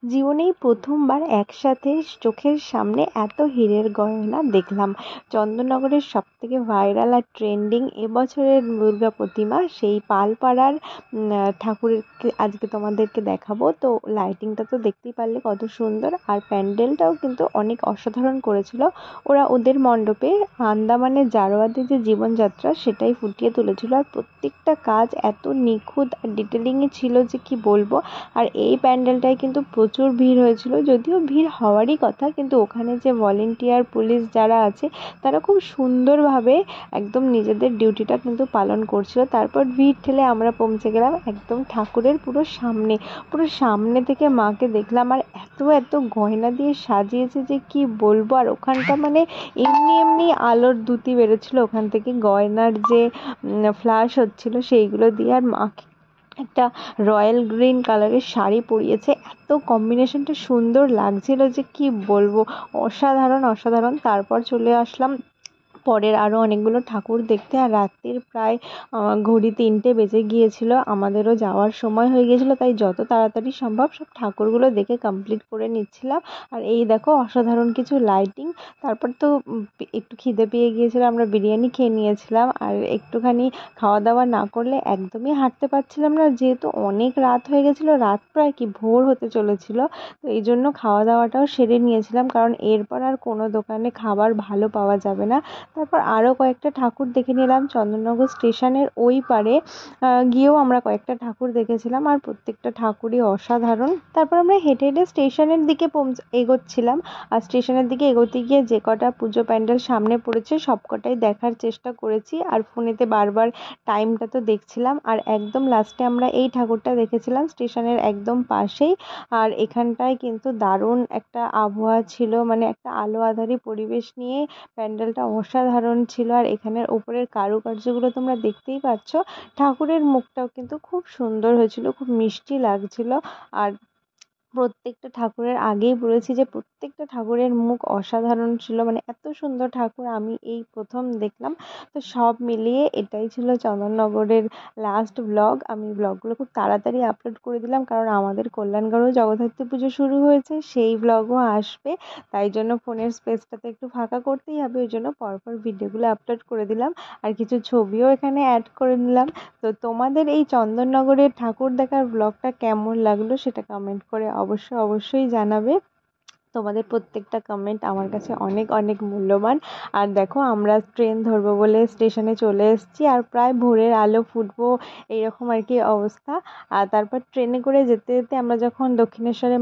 জীবনেই প্রথমবার একসাথে চোখের সামনে এত হীরের গয়না দেখলাম। চন্দননগরের সবথেকে ভাইরাল আর ট্রেন্ডিং এবছরের দুর্গা প্রতিমা সেই পালপাড়ার ঠাকুরকে আজকে তোমাদেরকে দেখাবো। তো লাইটিংটা তো দেখতেই পারলে কত সুন্দর, আর প্যান্ডেলটাও কিন্তু অনেক অসাধারণ করেছিল ওরা। ওদের মণ্ডপে আন্দামানের জারোয়াদের যে জীবনযাত্রা সেটাই ফুটিয়ে তুলেছিল, আর প্রত্যেকটা কাজ এত নিখুঁত আর ডিটেলিংয়ে ছিল যে কি বলবো। আর এই প্যান্ডেলটায় কিন্তু প্রচুর ভিড় হয়েছিল, যদিও ভিড় হওয়ারই কথা, কিন্তু ওখানে যে ভলেন্টিয়ার পুলিশ যারা আছে তারা খুব সুন্দরভাবে একদম নিজেদের ডিউটিটা কিন্তু পালন করছিল। তারপর ভিড় ঠেলে আমরা পৌঁছে গেলাম একদম ঠাকুরের পুরো সামনে থেকে মাকে দেখলাম। আর এত এত গয়না দিয়ে সাজিয়েছে যে কি বলবো। আর ওখানটা মানে এমনি এমনি আলোর দ্যুতি বেরোচ্ছিল ওখান থেকে, গয়নার যে ফ্ল্যাশ হচ্ছিল সেইগুলো দিয়ে। আর মাকে একটা রয়্যাল গ্রিন কালারের শাড়ি পরিয়েছে, এত কম্বিনেশনটা সুন্দর লাগছিল যে কি বলবো, অসাধারণ অসাধারণ। তারপর চলে আসলাম পরের আরও অনেকগুলো ঠাকুর দেখতে। আর রাত্রির প্রায় ঘড়ি 3টে বেজে গিয়েছিল, আমাদেরও যাওয়ার সময় হয়ে গিয়েছিলো, তাই যত তাড়াতাড়ি সম্ভব সব ঠাকুরগুলো দেখে কমপ্লিট করে নিচ্ছিলাম। আর এই দেখো অসাধারণ কিছু লাইটিং। তারপর তো একটু খিদে পেয়ে গিয়েছিলো, আমরা বিরিয়ানি খেয়ে নিয়েছিলাম। আর একটুখানি খাওয়া দাওয়া না করলে একদমই হাঁটতে পারছিলাম না, যেহেতু অনেক রাত হয়ে গেছিলো, রাত প্রায় কি ভোর হতে চলেছিলো। তো এই জন্য খাওয়া দাওয়াটাও সেরে নিয়েছিলাম, কারণ এরপর আর কোনো দোকানে খাবার ভালো পাওয়া যাবে না। তারপর আরও কয়েকটা ঠাকুর দেখে নিলাম চন্দননগর স্টেশনের ওই পারে গিয়েও আমরা কয়েকটা ঠাকুর দেখেছিলাম, আর প্রত্যেকটা ঠাকুরই অসাধারণ। তারপর আমরা হেঁটে হেঁটে স্টেশনের দিকে এগোচ্ছিলাম। আর স্টেশনের দিকে এগোতে গিয়ে যে কটা পুজো প্যান্ডেল সামনে পড়েছে সব কটাই দেখার চেষ্টা করেছি, আর ফোনেতে বারবার টাইমটা তো দেখছিলাম। আর একদম লাস্টে আমরা এই ঠাকুরটা দেখেছিলাম স্টেশনের একদম পাশেই। আর এখানটায় কিন্তু দারুণ একটা আবহাওয়া ছিল, মানে একটা আলো আঁধারি পরিবেশ নিয়ে প্যান্ডেলটা অসাধারণ ছিল। আর এখানের ওপরের কারুকার্যগুলো তোমরা দেখতেই পাচ্ছ। ঠাকুরের মুখটাও কিন্তু খুব সুন্দর হয়েছিল, খুব মিষ্টি লাগছিল। আর প্রত্যেকটা ঠাকুরের আগেই বলেছি যে প্রত্যেকটা ঠাকুরের মুখ অসাধারণ ছিল, মানে এত সুন্দর ঠাকুর আমি এই প্রথম দেখলাম। তো সব মিলিয়ে এটাই ছিল চন্দননগরের লাস্ট ব্লগ। আমি ব্লগগুলো খুব তাড়াতাড়ি আপলোড করে দিলাম, কারণ আমাদের কল্যাণগড়েও জগদ্ধাত্রী পুজো শুরু হয়েছে, সেই ব্লগও আসবে। তাই জন্য ফোনের স্পেসটাতে একটু ফাঁকা করতেই হবে, ওই জন্য পরপর ভিডিওগুলো আপলোড করে দিলাম। আর কিছু ছবিও এখানে অ্যাড করে নিলাম। তো তোমাদের এই চন্দননগরের ঠাকুর দেখার ব্লগটা কেমন লাগলো সেটা কমেন্ট করে অবশ্যই জানাবে। তোমাদের প্রত্যেকটা কমেন্ট আমার কাছে অনেক অনেক মূল্যবান। আর দেখো আমরা ট্রেন ধরবো বলে স্টেশনে চলে এসেছি, আর প্রায় ভোরের আলো ফুটবো এইরকম আর কি অবস্থা। আর তারপর ট্রেনে করে যেতে যেতে আমরা যখন দক্ষিণেশ্বরে